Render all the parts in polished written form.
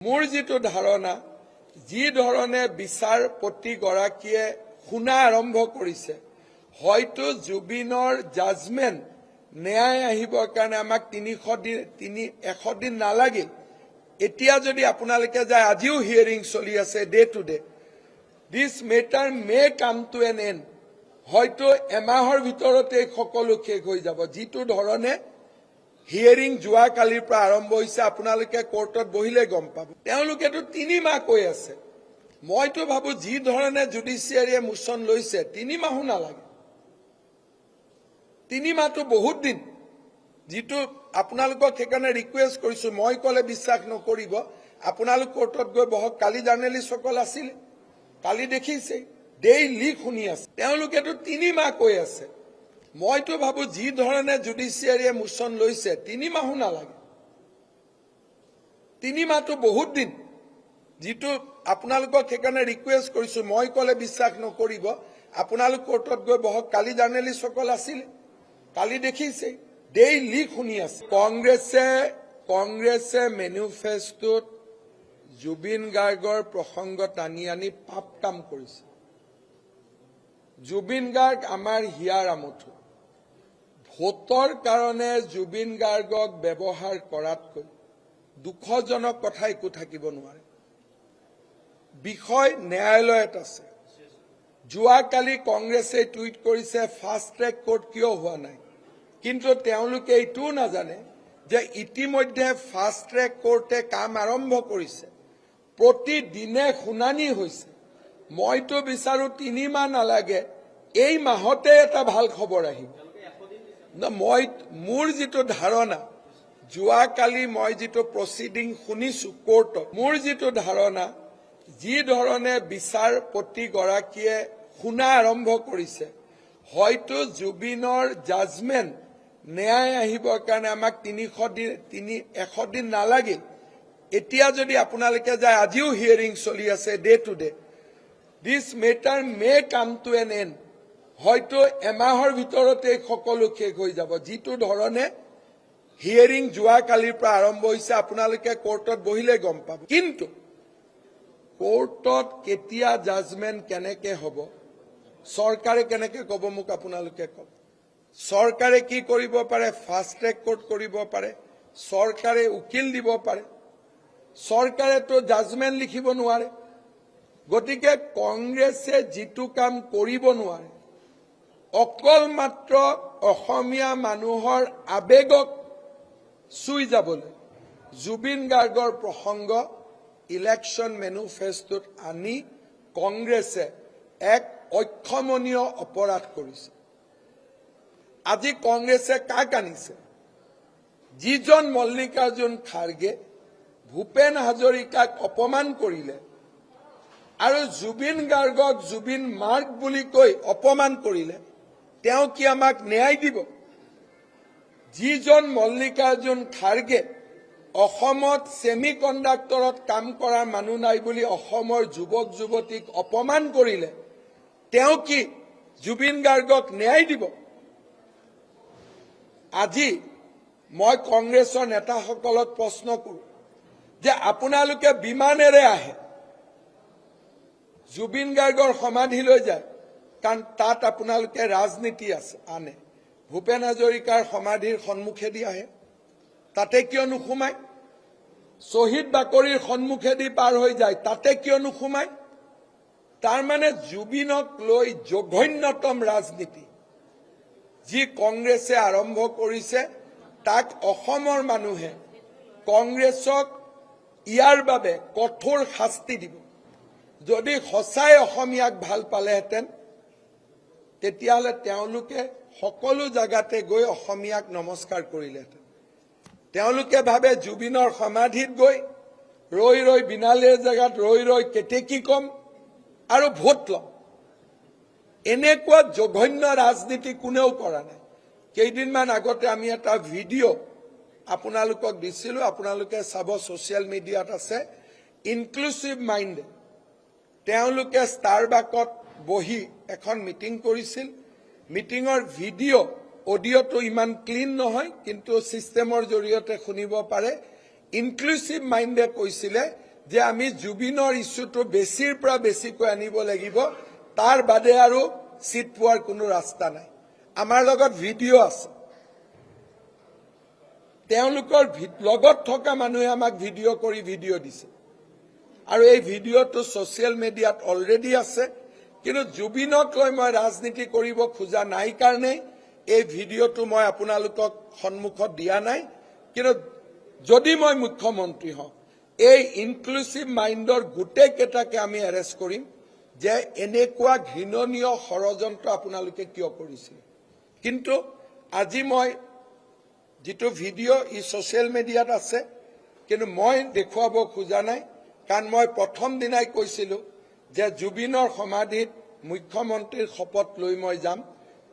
মোৰ যিটো ধাৰণা যি ধৰণে বিচাৰপতিগৰাকীয়ে শুনা আৰম্ভ কৰিছে হয়তো জুবিনৰ জাজমেন্ট ন্যায় আহিবৰ কাৰণে আমাক 100 দিন নালাগিল এতিয়া যদি আপোনালোকে যায় আজিও হিয়াৰিং চলি আছে day to day this matter may come to N and হয়তো এমাহৰ ভিতৰতে সকলো শেষ হৈ যাব যিটো ধৰণে হিয়াৰিং যোৱা কালিৰ পৰা আৰম্ভ হৈছে আপোনালোকে কোৰ্টত বহিলে গম পাব তেওঁলোকেতো 3 মাহ কৈ আছে মইতো ভাবো যি ধৰণে জুডিচিয়াৰীয়ে মোচন লৈছে 3 মাহো নালাগে 3 মাহটো বহুত দিন যিটো আপোনালোকক সেইকাৰণে ৰিকুৱেষ্ট কৰিছো মই কলে বিশ্বাস নকৰিব আপোনালোক কোৰ্টত গৈ বহক কালি জাৰ্নেলিষ্টসকল আছিল কালি দেখিছে ডেইলি শুনি আছে তেওঁলোকেতো 3 মাহ কৈ আছে মইতো ভাবো যি ধৰণে জুডিচিয়াৰীয়ে মোচন লৈছে 3 মাহো নালাগে 3 মাহটো বহুত দিন যিটো আপোনালোকক সেইকাৰণে ৰিকুৱেষ্ট কৰিছো মই কলে বিশ্বাস নকৰিব আপোনালোক কোৰ্টত গৈ বহক কালি জাৰ্নেলিষ্টসকল আছিল কালি দেখিছে ডেইলি শুনি আছে কংগ্ৰেছে মেনিফেষ্টত জুবিন গাৰ্গৰ প্ৰসংগ টানি আনি পাপ কাম কৰিছে জুবিন গাৰ্গ আমাৰ হিয়াৰ আমঠু ভোটৰ কাৰণে জুবিন গাৰ্গক ব্যৱহাৰ কৰাতকৈ দুখজনক কথা একো থাকিব নোৱাৰে বিষয় ন্যায়ালয়ত আছে যোৱাকালি কংগ্ৰেছে টুইট কৰিছে ফাষ্ট ট্ৰেক কোৰ্ট কিয় হোৱা নাই কিন্তু তেওঁলোকে এইটোও নাজানে যে ইতিমধ্যে ফাষ্ট ট্ৰেক কোৰ্টে কাম আৰম্ভ কৰিছে প্ৰতিদিনে শুনানি হৈছে মইতো বিচাৰো 3 মাহ নালাগে এই মাহতে এটা ভাল খবৰ আহিব মোৰ যিটো ধাৰণা যোৱাকালি মই যিটো প্ৰচিডিং শুনিছো কোৰ্টত মোৰ যিটো ধাৰণা যি ধৰণে বিচাৰপতিগৰাকীয়ে শুনা আৰম্ভ কৰিছে হয়তো জুবিনৰ জাজমেন্ট ন্যায় আহিবৰ কাৰণে আমাক 100 দিন নালাগিল এতিয়া যদি আপোনালোকে যায় আজিও হিয়াৰিং চলি আছে day to day this matter may come to N and হয়তো এমাহৰ ভিতৰতে সকলো শেষ হৈ যাব যিটো ধৰণে হিয়াৰিং যোৱা কালিৰ পৰা আৰম্ভ হৈছে আপোনালোকে কোৰ্টত বহিলে গম পাব কিন্তু কোৰ্টত কেতিয়া জাজমেন্ট কেনেকে হ'ব চৰকাৰে কেনেকে কব মোক আপোনালোকে কব চৰকাৰে কি কৰিব পাৰে ফাষ্ট ট্ৰেক কোৰ্ট কৰিব পাৰে চৰকাৰে উকিল দিব পাৰে চৰকাৰেতো জাজমেন্ট লিখিব নোৱাৰে গতিকে কংগ্ৰেছে যিটো কাম কৰিব নোৱাৰে অকল মাত্ৰ অসমীয়া মানুহৰ আবেগক চুই যাবলৈ জুবিন গাৰ্গৰ প্ৰসংগ ইলেকশ্যন মেনিফেষ্টত আনি কংগ্ৰেছে এক অক্ষমনীয় অপৰাধ কৰিছে আজি কংগ্ৰেছে কাক আনিছে যিজন মল্লিকাৰ্জুন খাৰ্গে ভূপেন হাজৰিকাক অপমান কৰিলে আৰু জুবিন গাৰ্গক জুবিন মাৰ্গ বুলি কৈ অপমান কৰিলে তেওঁ কি আমাক ন্যায় দিব যিজন মল্লিকাৰ্জুন খাৰ্গে অসমত সেমি কণ্ডাক্টৰত কাম কৰা মানুহ নাই বুলি অসমৰ যুৱক যুৱতীক অপমান কৰিলে তেওঁ কি জুবিন গাৰ্গক ন্যায় দিব আজি মই কংগ্ৰেছৰ নেতাসকলক প্ৰশ্ন কৰো যে আপোনালোকে বিমানেৰে আহে জুবিন গাৰ্গৰ সমাধিলৈ যায় কাৰণ তাত আপোনালোকে ৰাজনীতি আছে আনে ভূপেন হাজৰিকাৰ সমাধিৰ সন্মুখেদি আহে তাতে কিয় নুসুমায় শহীদ বাকৰিৰ সন্মুখেদি পাৰ হৈ যায় তাতে কিয় নুসুমায় তাৰ মানে জুবিনক লৈ জঘন্যতম ৰাজনীতি যি কংগ্ৰেছে আৰম্ভ কৰিছে তাক অসমৰ মানুহে কংগ্ৰেছক ইয়াৰ বাবে কঠোৰ শাস্তি দিব যদি সঁচাই অসমীয়াক ভাল পালেহেঁতেন তেতিয়াহ'লে তেওঁলোকে সকলো জায়গাতে গৈ অসমীয়াক নমস্কাৰ কৰিলেহেঁতেন তেওঁলোকে ভাবে জুবিনৰ সমাধিত গৈ ৰৈ বিনালীৰ জেগাত ৰৈ কেতেকী কম আৰু ভোট লম এনেকুৱা জঘন্য ৰাজনীতি কোনেও কৰা নাই কেইদিনমান আগতে আমি এটা ভিডিঅ' আপোনালোকক দিছিলো আপোনালোকে চাব ছ'চিয়েল মিডিয়াত আছে ইনক্লুচিভ মাইণ্ডে তেওঁলোকে ষ্টাৰবাকত বহি এখন মিটিং কৰিছিল মিটিঙৰ ভিডিঅ' অডিঅ'টো ইমান ক্লিন নহয় কিন্তু সিস্টেমৰ জৰিয়তে শুনিব পাৰে ইনক্লুচিভ মাইণ্ডে কৈছিলে যে আমি জুবিনৰ ইস্যুটো বেছিৰ পৰা বেছিকৈ আনিব লাগিব, তাৰ বাদে আৰু সিট পোৱাৰ কোনো ৰাস্তা নাই। আমাৰ লগত ভিডিঅ' আছে, তেওঁলোকৰ লগত থকা মানুহে আমাক ভিডিঅ' কৰি ভিডিঅ' দিছে আৰু এই ভিডিঅ'টো ছ'চিয়েল মিডিয়াত অলৰেডি আছে। কিন্তু জুবিনক লৈ মই ৰাজনীতি কৰিব খোজা নাই কাৰণে এই ভিডিঅ'টো মই আপোনালোকক সন্মুখত দিয়া নাই। কিন্তু যদি মই মুখ্যমন্ত্ৰী হওঁ, এই ইনক্লুচিভ মাইণ্ডৰ গোটেইকেইটাকে আমি এৰেষ্ট কৰিম যে এনেকুৱা ঘৃণনীয় ষড়যন্ত্ৰ আপোনালোকে কিয় কৰিছিল। কিন্তু আজি মই যিটো ভিডিঅ' ই ছ'চিয়েল মিডিয়াত আছে, কিন্তু মই দেখুৱাব খোজা নাই, কাৰণ মই প্ৰথম দিনাই কৈছিলোঁ যে জুবিনৰ সমাধিত মুখ্যমন্ত্ৰীৰ শপত লৈ মই যাম।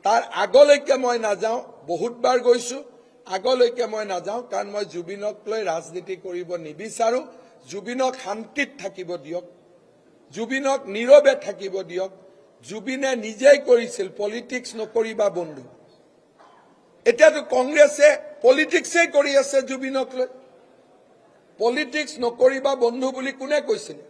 তাৰ আগলৈকে মই নাযাওঁ, বহুতবাৰ গৈছোঁ, আগলৈকে মই নাযাওঁ, কাৰণ মই জুবিনক লৈ ৰাজনীতি কৰিব নিবিচাৰোঁ। জুবিনক শান্তিত থাকিব দিয়ক, জুবিনক নীৰৱে থাকিব দিয়ক। জুবিনে নিজেই কৰিছিল পলিটিক্স নকৰিবা বন্ধু। এতিয়াতো কংগ্ৰেছে পলিটিক্সেই কৰি আছে জুবিনক লৈ। পলিটিক্স নকৰিবা বন্ধু বুলি কোনে কৈছিলে?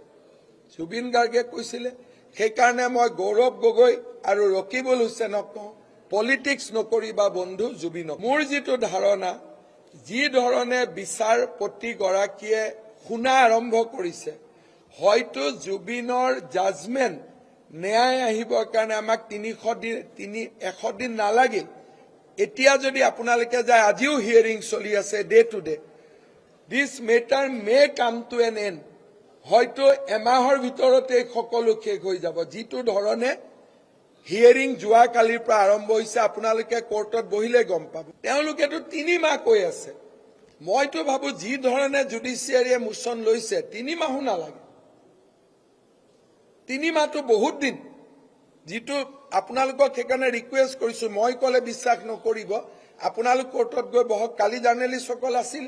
জুবিন গাৰ্গে কৈছিলে। সেইকাৰণে মই গৌৰৱ গগৈ আৰু ৰকিবুল হুছেইনক কওঁ, পলিটিক্স নকৰিবা বন্ধু জুবিনক। মোৰ যিটো ধাৰণা, যি ধৰণে বিচাৰপতিগৰাকীয়ে শুনা আৰম্ভ কৰিছে, হয়তো জুবিনৰ জাজমেণ্ট ন্যায় আহিবৰ কাৰণে আমাক 100 দিন নালাগিল। এতিয়া যদি আপোনালোকে যায়, আজিও হিয়াৰিং চলি আছে day to day. This matter may come to N and. হয়তো এমাহৰ ভিতৰতে সকলো শেষ হৈ যাব। যিটো ধৰণে হিয়াৰিং যোৱাকালিৰ পৰা আৰম্ভ হৈছে, আপোনালোকে কোৰ্টত বহিলে গম পাব। তেওঁলোকেতো 3 মাহ কৈ আছে। মইতো ভাবো যি ধৰণে জুডিচিয়াৰীয়ে মোচন লৈছে 3 মাহো নালাগে। 3 মাহটো বহুত দিন। যিটো আপোনালোকক সেইকাৰণে ৰিকুৱেষ্ট কৰিছোঁ, মই ক'লে বিশ্বাস নকৰিব, আপোনালোক কোৰ্টত গৈ বহক। কালি জাৰ্নেলিষ্টসকল আছিল,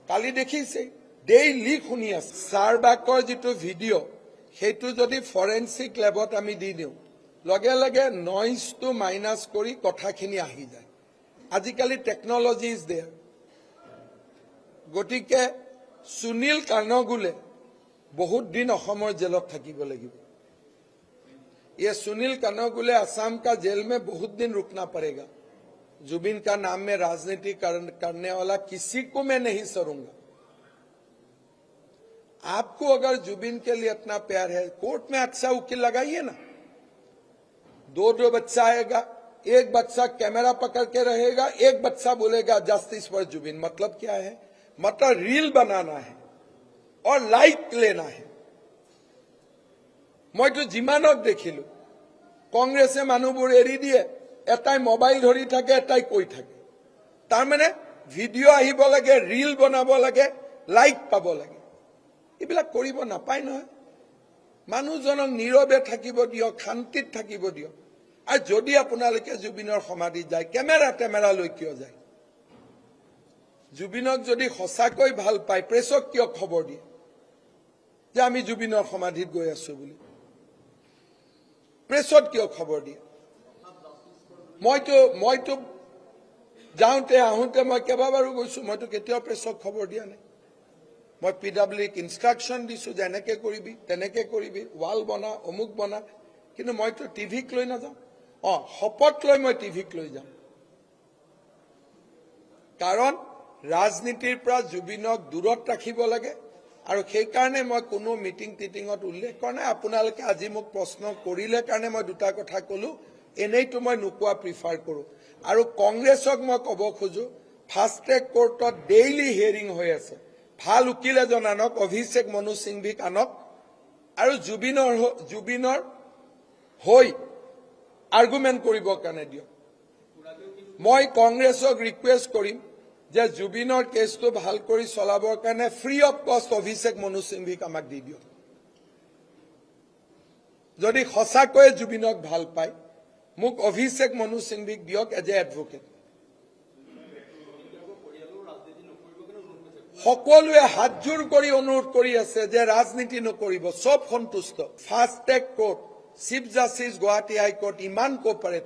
কালি দেখিছে ডেইলি শুনি আছে। চাৰবাকৰ যিটো ভিডিঅ' সেইটো যদি ফৰেনচিক লেবত আমি দি দিওঁ, লগে লগে নইজটো মাইনাছ কৰি কথাখিনি আহি যায়। আজিকালি টেকনলজি ইজ দেয়াৰ। গতিকে সুনীল কানগুলে বহুত দিন অসমৰ জেলত থাকিব লাগিব। ये सुनील कानगुले असम का जेल में बहुत दिन रुकना पड़ेगा। जुबिन का नाम में राजनीति करने वाला किसी को मैं नहीं सरूंगा। आपको अगर जुबिन के लिए इतना प्यार है, कोर्ट में अच्छा वकील लगाइए ना। 2 बच्चा आएगा, एक बच्चा कैमरा पकड़ के रहेगा, एक बच्चा बोलेगा जस्टिस फॉर जुबिन। मतलब क्या है? मतलब रील बनाना है और लाइक लेना है। मैं तो जिमानक देखिलो, कांग्रेसे मानुबुर एरि दिए, एटाई मोबाइल धरि थाके, एटाई कई थाके। तार माने भिडिओ आहिब लागे, रील बनाब लागे, लाइक पाब लागे। एबिलाक करिब नापाय নহয়। मानुहजनक नीरवे থাকিব দিয়ক, শান্তিত থাকিব দিয়ক। আর যদি আপোনালোকে জুবিনৰ সমাধি যায়, কেমেৰা লৈ কিয় যায়? জুবিনক যদি সঁচাকৈ ভাল পায়, প্ৰেছক কিয় খবৰ দিয়ে যে আমি জুবিনৰ সমাধিত গৈ আছো বুলি? প্ৰেছত কিয় খবৰ দিয়ে? মইতো যাওঁতে আহোঁতে মই কেইবাবাৰো গৈছো, মইতো কেতিয়াও প্ৰেছক খবৰ দিয়া নাই। মই PWক ইনষ্ট্ৰাকশ্যন দিছো যে এনেকে কৰিবি, তেনেকে কৰিবি, ৱাল বনা, অমুক বনা। কিন্তু মইতো টিভিক লৈ নাযাওঁ। শপত লৈ মই টিভিক লৈ যাম। কাৰণ ৰাজনীতিৰ পৰা জুবিনক দূৰত ৰাখিব লাগে। আৰু সেইকাৰণে মই কোনো মিটিং টিটিঙত উল্লেখ কৰা নাই। আপোনালোকে আজি মোক প্ৰশ্ন কৰিলে কাৰণে মই 2টা কথা ক'লো। এনেইতো মই নোকোৱা প্ৰিফাৰ কৰোঁ। আৰু কংগ্ৰেছক মই ক'ব খোজো, ফাষ্ট ট্ৰেক কোৰ্টত ডেইলি হিয়াৰিং হৈ আছে। ভাল উকিল এজন আনক, অভিষেক মনু সিংভিক আনক, আৰু জুবিনৰ হৈ আৰ্গুমেণ্ট কৰিবৰ কাৰণে দিয়ক। মই কংগ্ৰেছক ৰিকুৱেষ্ট কৰিম যে জুবিনৰ কেছটো ভাল কৰি চলাবৰ কাৰণে ফ্ৰী অফ কষ্ট অভিষেক মনু সিংভিক আমাক দি দিয়ক। যদি সঁচাকৈয়ে জুবিনক ভাল পায়, মোক অভিষেক মনু সিংভিক দিয়ক এজ এ এডভোকেট। সকলোৱে হাতজোৰ কৰি অনুৰোধ কৰি আছে যে ৰাজনীতি নকৰিব, সব সন্তুষ্ট। Fast track court, chief justice Guwahati high court ইমান কোঅপাৰেট